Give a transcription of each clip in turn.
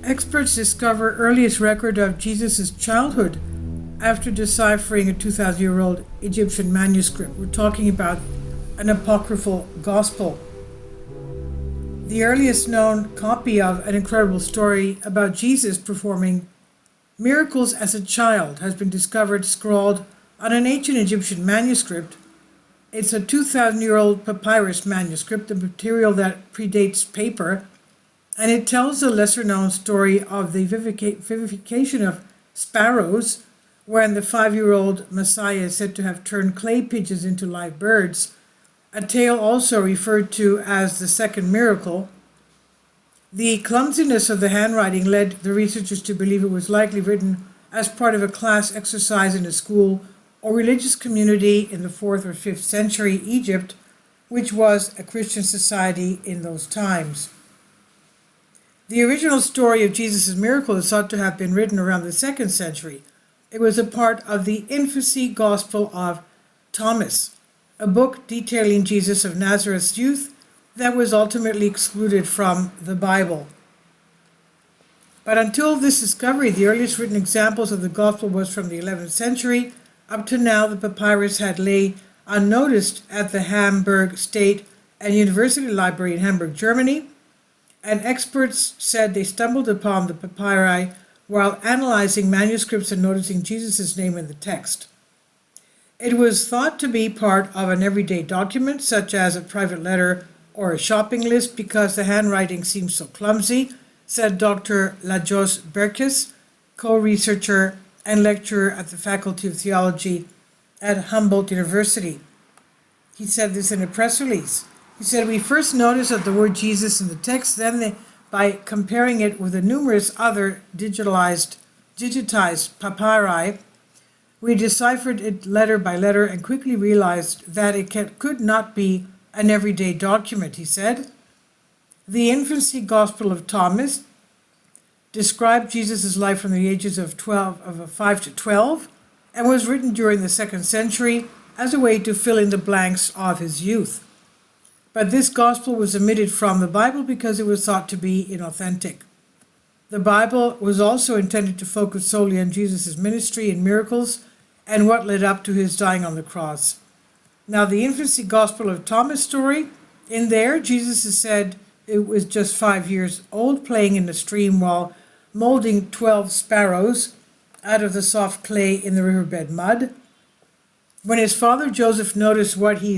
Experts discover earliest record of Jesus' childhood after deciphering a 2,000-year-old Egyptian manuscript. We're talking about an apocryphal gospel. The earliest known copy of an incredible story about Jesus performing miracles as a child has been discovered scrawled on an ancient Egyptian manuscript. It's a 2,000-year-old papyrus manuscript, the material that predates paper, and it tells a lesser-known story of the vivification of sparrows, when the 5-year-old Messiah is said to have turned clay pigeons into live birds, a tale also referred to as the second miracle. The clumsiness of the handwriting led the researchers to believe it was likely written as part of a class exercise in a school or religious community in the 4th or 5th century Egypt, which was a Christian society in those times. The original story of Jesus' miracle is thought to have been written around the 2nd century. It was a part of the infancy gospel of Thomas, a book detailing Jesus of Nazareth's youth that was ultimately excluded from the Bible. But until this discovery, the earliest written examples of the gospel was from the 11th century. Up to now, the papyrus had lay unnoticed at the Hamburg State and University Library in Hamburg, Germany, and experts said they stumbled upon the papyri while analyzing manuscripts and noticing Jesus' name in the text. It was thought to be part of an everyday document, such as a private letter or a shopping list, because the handwriting seems so clumsy, said Dr. Lajos Berkes, co-researcher and lecturer at the Faculty of Theology at Humboldt University. He said this in a press release. He said, "We first noticed that the word Jesus in the text, then by comparing it with the numerous other digitized papyri, we deciphered it letter by letter and quickly realized that it could not be an everyday document," he said. The infancy gospel of Thomas described Jesus' life from the ages of 5 to 12 and was written during the 2nd century as a way to fill in the blanks of his youth. But this gospel was omitted from the Bible because it was thought to be inauthentic. The Bible was also intended to focus solely on Jesus' ministry and miracles and what led up to his dying on the cross. Now, the infancy gospel of Thomas story, in there, Jesus is said it was just 5 years old, playing in the stream while molding 12 sparrows out of the soft clay in the riverbed mud. When his father Joseph noticed what he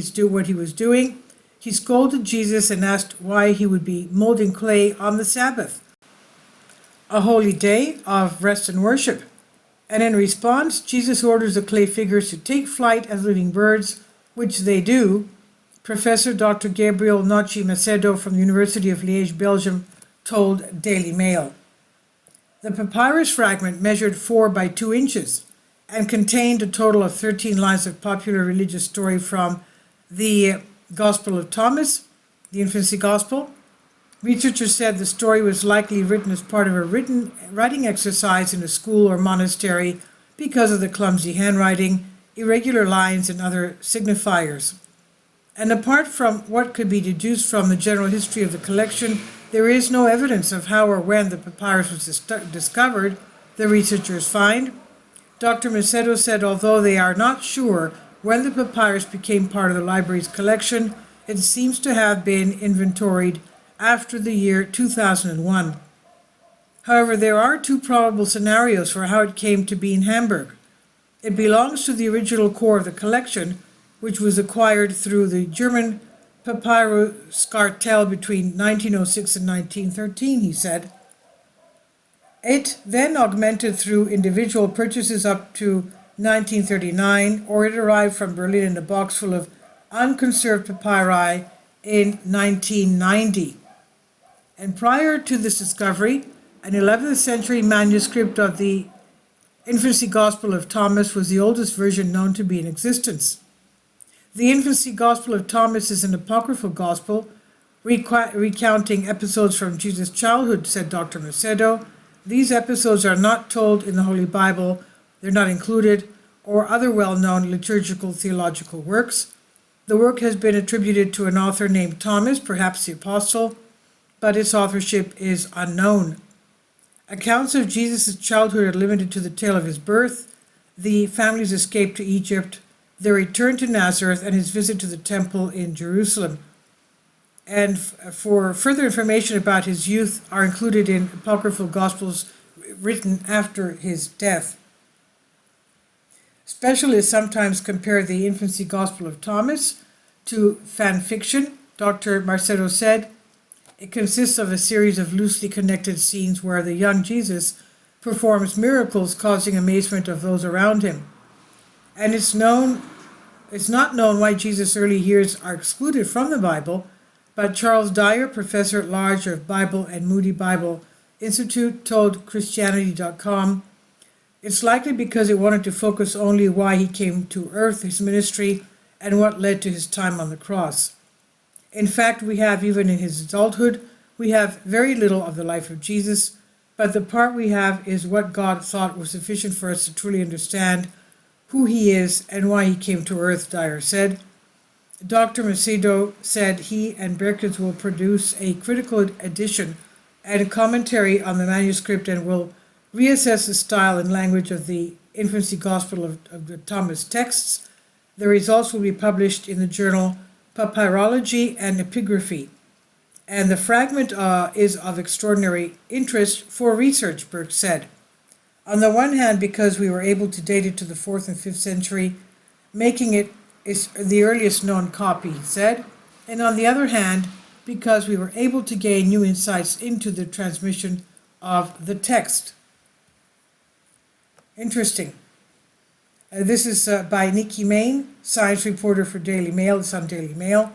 was doing, he scolded Jesus and asked why he would be molding clay on the Sabbath, a holy day of rest and worship. And in response, Jesus orders the clay figures to take flight as living birds, which they do. Professor Dr. Gabriel Nochi Macedo from the University of Liège, Belgium, told Daily Mail. The papyrus fragment measured 4 by 2 inches and contained a total of 13 lines of popular religious story from the Gospel of Thomas, the infancy gospel. Researchers said the story was likely written as part of a writing exercise in a school or monastery because of the clumsy handwriting, irregular lines, and other signifiers. And apart from what could be deduced from the general history of the collection, there is no evidence of how or when the papyrus was discovered, the researchers find. Dr. Macedo said although they are not sure when the papyrus became part of the library's collection, it seems to have been inventoried after the year 2001. However, there are 2 probable scenarios for how it came to be in Hamburg. It belongs to the original core of the collection, which was acquired through the German papyrus cartel between 1906 and 1913, he said. It then augmented through individual purchases up to 1939, or it arrived from Berlin in a box full of unconserved papyri in 1990. And prior to this discovery, an 11th century manuscript of the infancy gospel of Thomas was the oldest version known to be in existence. The infancy gospel of Thomas is an apocryphal gospel recounting episodes from Jesus' childhood, said Dr. Macedo. These episodes are not told in the Holy Bible, they're not included, or other well-known liturgical theological works. The work has been attributed to an author named Thomas, perhaps the apostle, but its authorship is unknown. Accounts of Jesus' childhood are limited to the tale of his birth, the family's escape to Egypt, their return to Nazareth, and his visit to the temple in Jerusalem. And for further information about his youth are included in apocryphal gospels written after his death. Specialists sometimes compare the infancy gospel of Thomas to fan fiction. Dr. Marcetto said, it consists of a series of loosely connected scenes where the young Jesus performs miracles causing amazement of those around him. And it's not known why Jesus' early years are excluded from the Bible, but Charles Dyer, professor at large of Bible and Moody Bible Institute, told Christianity.com, it's likely because it wanted to focus only why he came to earth, his ministry, and what led to his time on the cross. In fact, we have, even in his adulthood, we have very little of the life of Jesus, but the part we have is what God thought was sufficient for us to truly understand who he is and why he came to earth, Dyer said. Dr. Macedo said he and Berkins will produce a critical edition and a commentary on the manuscript and will reassess the style and language of the infancy gospel of the Thomas texts. The results will be published in the journal Papyrology and Epigraphy. And the fragment is of extraordinary interest for research, Burke said. On the one hand, because we were able to date it to the 4th and 5th century, making it is the earliest known copy, he said. And on the other hand, because we were able to gain new insights into the transmission of the text. Interesting. This is by Nikki Main, science reporter for Daily Mail. The Sun Daily Mail.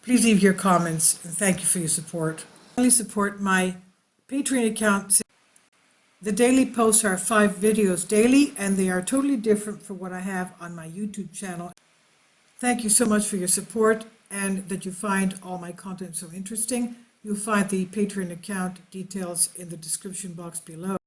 Please leave your comments, and thank you for your support. Please support my Patreon account. The daily posts are 5 videos daily, and they are totally different from what I have on my YouTube channel. Thank you so much for your support, and that you find all my content so interesting. You'll find the Patreon account details in the description box below.